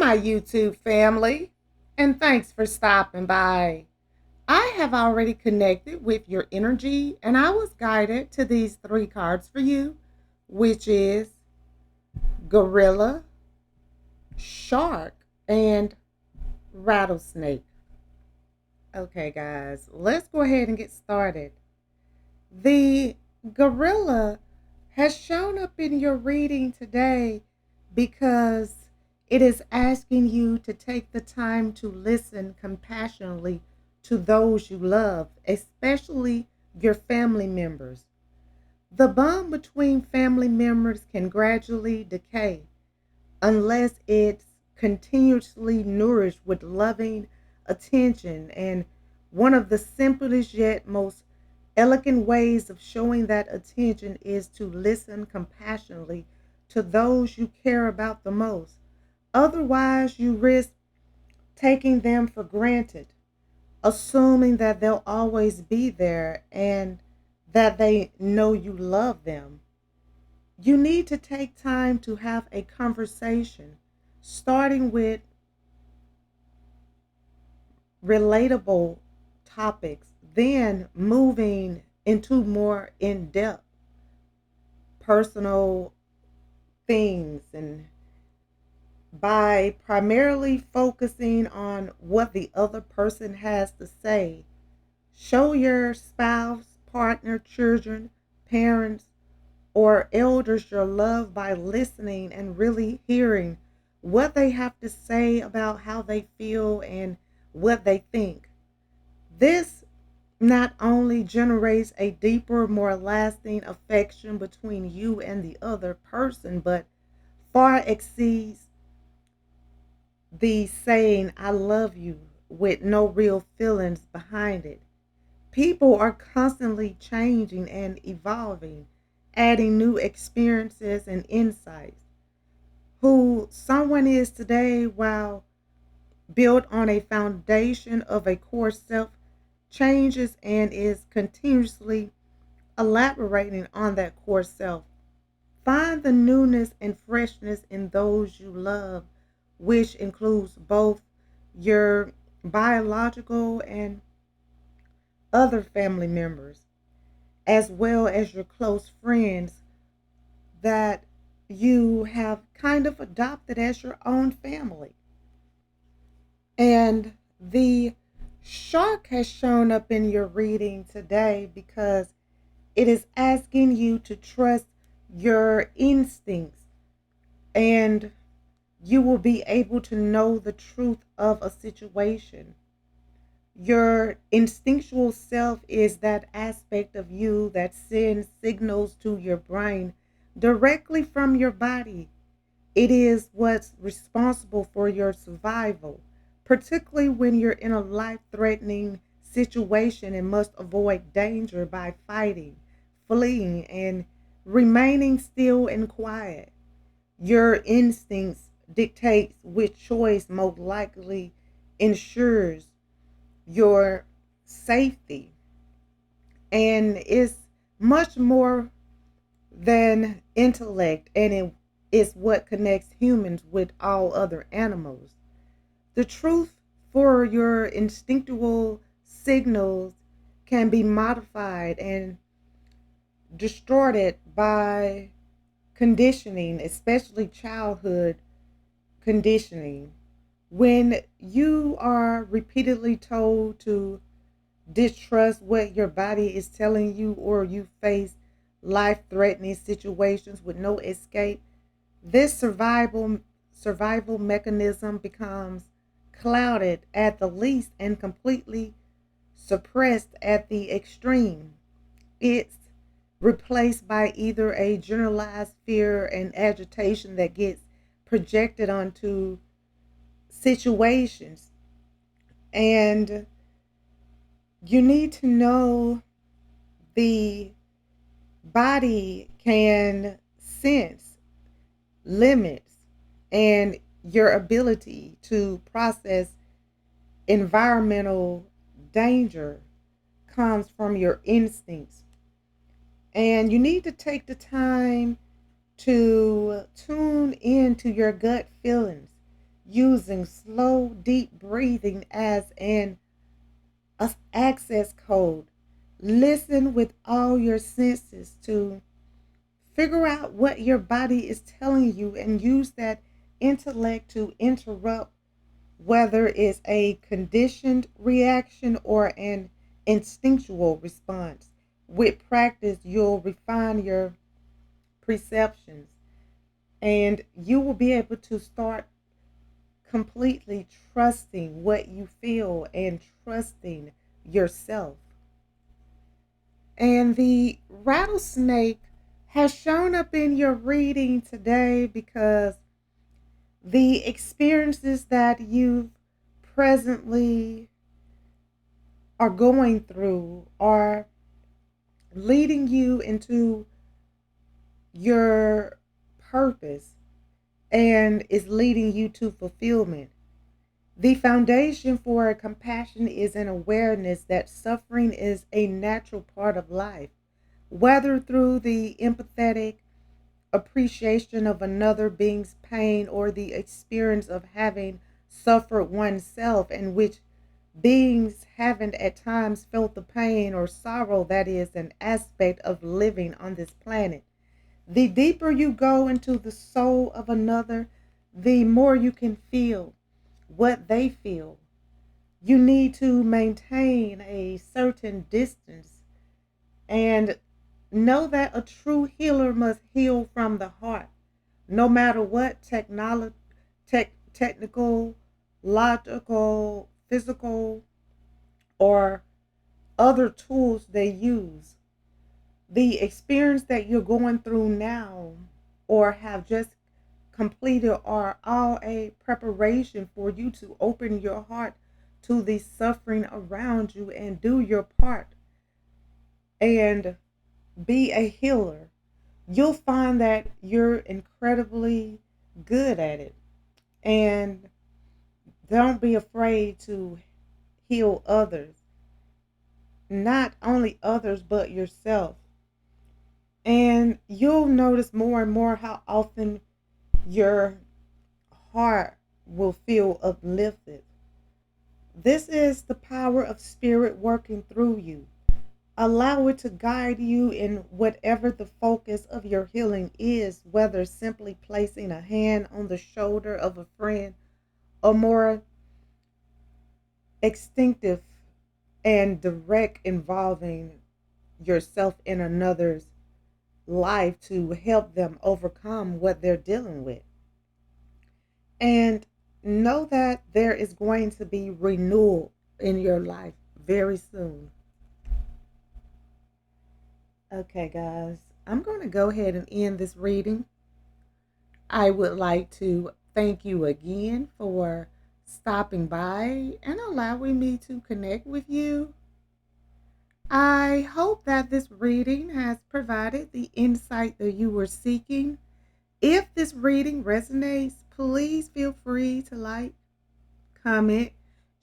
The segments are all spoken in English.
my YouTube family, and thanks for stopping by. I have already connected with your energy, and I was guided to these three cards for you, which is Gorilla, Shark, and Rattlesnake. Okay, guys, let's go ahead and get started. The Gorilla has shown up in your reading today because it is asking you to take the time to listen compassionately to those you love, especially your family members. The bond between family members can gradually decay unless it's continuously nourished with loving attention. And one of the simplest yet most elegant ways of showing that attention is to listen compassionately to those you care about the most. Otherwise, you risk taking them for granted, assuming that they'll always be there and that they know you love them. You need to take time to have a conversation, starting with relatable topics, then moving into more in depth personal things, and by primarily focusing on what the other person has to say. Show your spouse, partner, children, parents, or elders your love by listening and really hearing what they have to say about how they feel and what they think. This not only generates a deeper, more lasting affection between you and the other person, but far exceeds the saying, I love you, with no real feelings behind it. People are constantly changing and evolving, adding new experiences and insights. Who someone is today, while built on a foundation of a core self, changes and is continuously elaborating on that core self. Find the newness and freshness in those you love, which includes both your biological and other family members, as well as your close friends that you have kind of adopted as your own family. And the shark has shown up in your reading today because it is asking you to trust your instincts, and you will be able to know the truth of a situation. Your instinctual self is that aspect of you that sends signals to your brain directly from your body. It is what's responsible for your survival, particularly when you're in a life threatening situation and must avoid danger by fighting, fleeing, and remaining still and quiet. Your instincts dictates which choice most likely ensures your safety, and it's much more than intellect, and it is what connects humans with all other animals. The truth for your instinctual signals can be modified and distorted by conditioning, especially childhood conditioning. When you are repeatedly told to distrust what your body is telling you, or you face life threatening situations with no escape, this survival mechanism becomes clouded at the least and completely suppressed at the extreme. It's replaced by either a generalized fear and agitation that gets projected onto situations. And you need to know the body can sense limits, and your ability to process environmental danger comes from your instincts. And you need to take the time to tune into your gut feelings. using slow, deep breathing as an access code. Listen with all your senses to figure out what your body is telling you and use that intellect to interrupt whether it's a conditioned reaction or an instinctual response. With practice, you'll refine your perceptions and you will be able to start completely trusting what you feel and trusting yourself. And the rattlesnake has shown up in your reading today because the experiences that you presently are going through are leading you into your purpose and is leading you to fulfillment. The foundation for compassion is an awareness that suffering is a natural part of life, whether through the empathetic appreciation of another being's pain or the experience of having suffered oneself, in which beings haven't at times felt the pain or sorrow that is an aspect of living on this planet. The deeper you go into the soul of another, the more you can feel what they feel. You need to maintain a certain distance and know that a true healer must heal from the heart, no matter what technical, logical, physical, or other tools they use. The experience that you're going through now or have just completed are all a preparation for you to open your heart to the suffering around you and do your part and be a healer. You'll find that you're incredibly good at it. And don't be afraid to heal others, not only others, but yourself. And you'll notice more and more how often your heart will feel uplifted. This is the power of spirit working through you. Allow it to guide you in whatever the focus of your healing is, whether simply placing a hand on the shoulder of a friend or more extinctive and direct involving yourself in another's life to help them overcome what they're dealing with. And know that there is going to be renewal in your life very soon. Okay, guys, I'm going to go ahead and end this reading. I would like to thank you again for stopping by and allowing me to connect with you. I hope that this reading has provided the insight that you were seeking. If this reading resonates, please feel free to like, comment,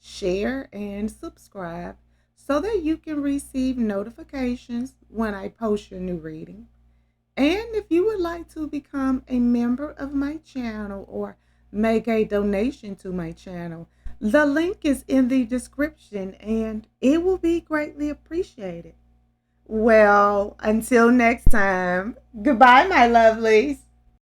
share, and subscribe so that you can receive notifications when I post your new reading. And if you would like to become a member of my channel or make a donation to my channel, the link is in the description and it will be greatly appreciated. Well, until next time, goodbye, my lovelies.